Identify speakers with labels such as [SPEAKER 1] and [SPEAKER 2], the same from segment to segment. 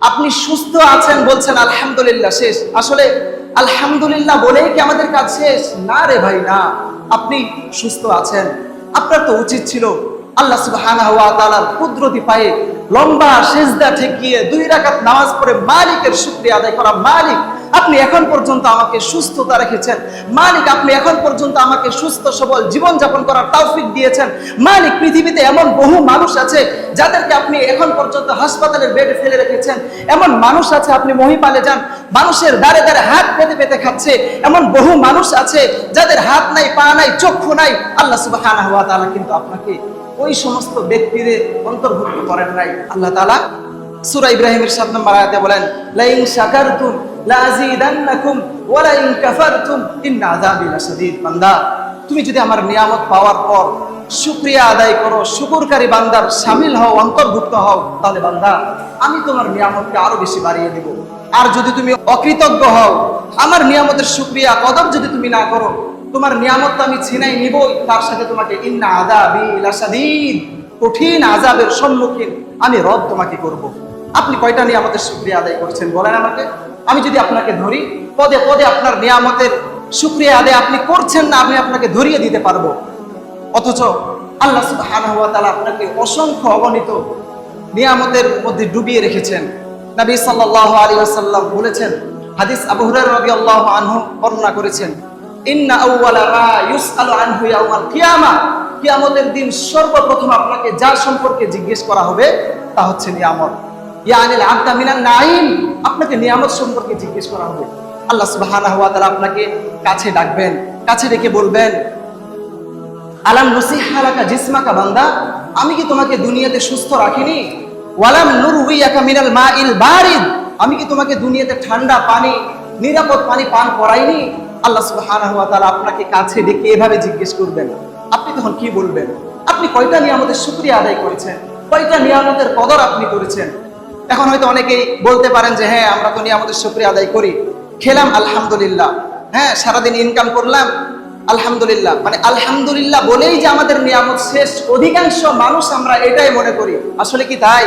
[SPEAKER 1] আপনি সুস্থ আছেন বলছেন আলহামদুলিল্লাহ শেষ। আসলে আলহামদুলিল্লাহ বলেই কি আমাদের কাজ শেষ? না রে ভাই, না। আপনি সুস্থ আছেন, আপনার তো উচিত ছিল আল্লাহ সুবহানাহু ওয়া তাআলার কুদরতি পায়ে লম্বা সিজদা ঠেকিয়ে 2 রাকাত নামাজ পড়ে মালিকের শুকরিয়া আদায় করা। মালিক, আপনি এখন পর্যন্ত আমাকে সুস্থতা রেখেছেন। মালিক, আপনি এখন পর্যন্ত আমাকে সুস্থ সবল জীবন যাপন করার তৌফিক দিয়েছেন। মালিক, পৃথিবীতে এমন বহু মানুষ আছে যাদেরকে আপনি এখন পর্যন্ত হাসপাতালের বেডে ফেলে রেখেছেন। এমন মানুষ আছে, আপনি মহিপালে যান, মানুষের দাঁড়ে দাঁড়ে হাত পেতে পেতে খাচ্ছে। এমন বহু মানুষ আছে যাদের হাত নাই, পা নাই, চক্ষু নাই। আল্লাহ সুবহানাহু ওয়া তাআলা কিন্তু আপনাকে ওই সমস্ত ব্যক্তিদের অন্তর্ভুক্ত করেন নাই। আল্লাহ তাআলা সূরা ইব্রাহিমের 7 নম্বর আয়াতে বলেন, লা ইন শাকারতুম লা আযীদান্নাকুম ওয়া লা ইন কাফারতুম ইন্না আযাবি লাশাদীদ। বান্দা, তুমি যদি আমার নিয়ামত পাওয়ার পর শুকরিয়া আদায় করো, শুকরকারী বান্দার শামিল হও, অন্তর্ভুক্ত হও, তাহলে বান্দা আমি তোমার নিয়ামতকে আরো বেশি বাড়িয়ে দেব। আর যদি তুমি অকৃতজ্ঞ হও, আমার নিয়ামতের শুকরিয়া কদর যদি তুমি না করো, তোমার নিয়ামত আমি ছিনাই নিবই, তার সাথে তোমাকে ইন্না আযাবি লাশাদীদ, কঠিন আযাবের সম্মুখীন আমি রব তোমাকে করব। আপনি কয়টা নিয়ামতের শুকরিয়া আদায় করছেন বলেন আমাকে? আমি যদি আপনাকে ধরি, পদে পদে আপনার নিয়ামতের শুকরিয়া আদায় আপনি করছেন না, আমি আপনাকে ধরিয়ে দিতে পারবো। অথচ আল্লাহ সুবহানাহু ওয়া তাআলা আপনাকে অসংখ্য অগণিত নিয়ামতের মধ্যে ডুবিয়ে রেখেছেন। নবী সাল্লাল্লাহু আলাইহি ওয়াসাল্লাম বলেছেন, হাদিস আবু হুরায়রা রাদিয়াল্লাহু আনহু বর্ণনা করেছেন, ইন্না আউওয়ালা মা ইউসআলু আনহু ইয়াউমাল কিয়ামাহ, কিয়ামতের দিন সর্বপ্রথম আপনাকে যার সম্পর্কে জিজ্ঞেস করা হবে তা হচ্ছে নিয়ামত। ইয়ানিল আবদা মিনান নাঈম, আপনাকে নিয়ামত সম্পর্কে জিজ্ঞেস করা হবে। আল্লাহ সুবহানাহু ওয়া তাআলা আপনাকে কাছে ডাকবেন, কাছে ডেকে বলবেন, আলাম নুসিহা লাকা জিসমাকা, বান্দা আমি কি তোমাকে দুনিয়াতে সুস্থ রাখিনি? ওয়ালাম নুরউইয়াকা মিনাল মাইল বারিদ, আমি কি তোমাকে দুনিয়াতে ঠান্ডা পানি, নিরাপদ পানি পান করাইনি? আল্লাহ সুবহানাহু ওয়া তাআলা আপনাকে কাছে ডেকে এভাবে জিজ্ঞেস করবেন, আপনি তখন কি বলবেন? আপনি কয়টা নিয়ামতের শুকরিয়া আদায় করেছেন? কয়টা নিয়ামতের কদর আপনি করেছেন? এখন হয়তো অনেকেই বলতে পারেন যে হ্যাঁ, আমরা তো নিয়ামতের শুকরিয়া আদায় করি, খেলাম আলহামদুলিল্লাহ, হ্যাঁ সারাদিন ইনকাম করলাম আলহামদুলিল্লাহ। মানে আলহামদুলিল্লাহ বলেই যে আমাদের নিয়ামত শেষ, অধিকাংশ মানুষ আমরা এটাই মনে করি। আসলে কি তাই?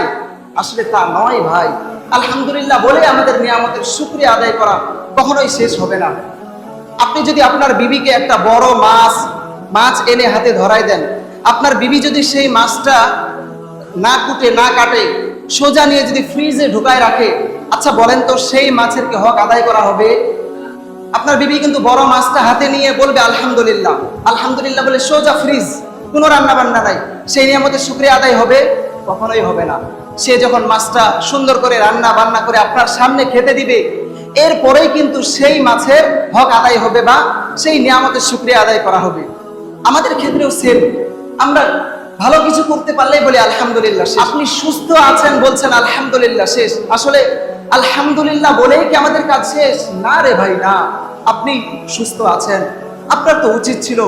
[SPEAKER 1] আসলে তা নয় ভাই। আলহামদুলিল্লাহ বলে আমাদের নিয়ামতের শুকরিয়া আদায় করা কখনোই শেষ হবে না। আপনি যদি আপনার বিবিকে একটা বড় মাছ এনে হাতে ধরাই দেন, আপনার বিবি যদি সেই মাছটা না কুটে না কাটে সোজা নিয়ে যদি ফ্রিজে ঢুকায় রাখে, আচ্ছা বলেন তো সেই মাছের কি হক আদায় করা হবে? আপনার বিবি কিন্তু বড় মাছটা হাতে নিয়ে বলবে আলহামদুলিল্লাহ, আলহামদুলিল্লাহ বলে সোজা ফ্রিজ, কোনো রান্না বান্না নাই, সেই নিয়ামতের শুকরিয়া আদায় হবে? কখনোই হবে না। সে যখন মাছটা সুন্দর করে রান্না বান্না করে আপনার সামনে খেতে দিবে, এরপরেই কিন্তু সেই মাছের হক আদায় হবে বা সেই নিয়ামতের শুকরিয়া আদায় করা হবে। আমাদের ক্ষেত্রেও সেম, আমরা ভালো কিছু করতে পারলেই বলি আলহামদুলিল্লাহ। আপনি সুস্থ আছেন বলছেন আলহামদুলিল্লাহ শেষ। আসলে আলহামদুলিল্লাহ বলেই কি আমাদের কাজ শেষ? না রে ভাই, না। আপনি সুস্থ আছেন, আপনার তো উচিত ছিল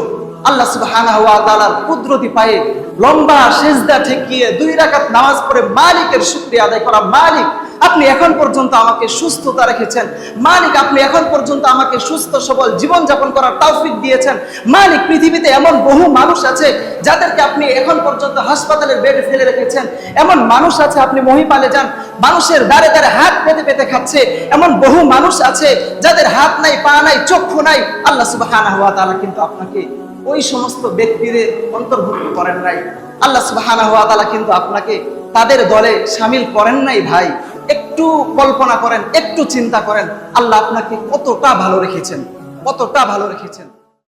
[SPEAKER 1] আল্লাহ সুবহানাহু ওয়া তাআলার কুদরতি পায়ে লম্বা সিজদা ঠেকিয়ে 2 রাকাত নামাজ পড়ে মালিকের শুকরিয়া আদায় করা। মালিক, আপনি এখন পর্যন্ত আমাকে সুস্থতা রেখেছেন। মালিক, আপনি এখন পর্যন্ত আমাকে সুস্থ সবল জীবন যাপন করার তৌফিক দিয়েছেন। মালিক, পৃথিবীতে এমন বহু মানুষ আছে যাদেরকে আপনি এখন পর্যন্ত হাসপাতালের বেডে ফেলে রেখেছেন। এমন মানুষ আছে, আপনি মহিপালে যান, মানুষের দাঁড়ে দাঁড়ে হাত পেতে পেতে খাচ্ছে। এমন বহু মানুষ আছে যাদের হাত নাই, পা নাই, চক্ষু নাই। আল্লাহ সুবহানাহু ওয়া তাআলা কিন্তু আপনাকে ওই সমস্ত ব্যক্তিদের অন্তর্ভুক্ত করেন নাই। আল্লাহ সুবহানাহু ওয়া তাআলা কিন্তু আপনাকে তাদের দলে শামিল করেন নাই ভাই। একটু কল্পনা করেন, একটু চিন্তা করেন, আল্লাহ আপনাকে কতটা ভালো রেখেছেন, কতটা ভালো রেখেছেন।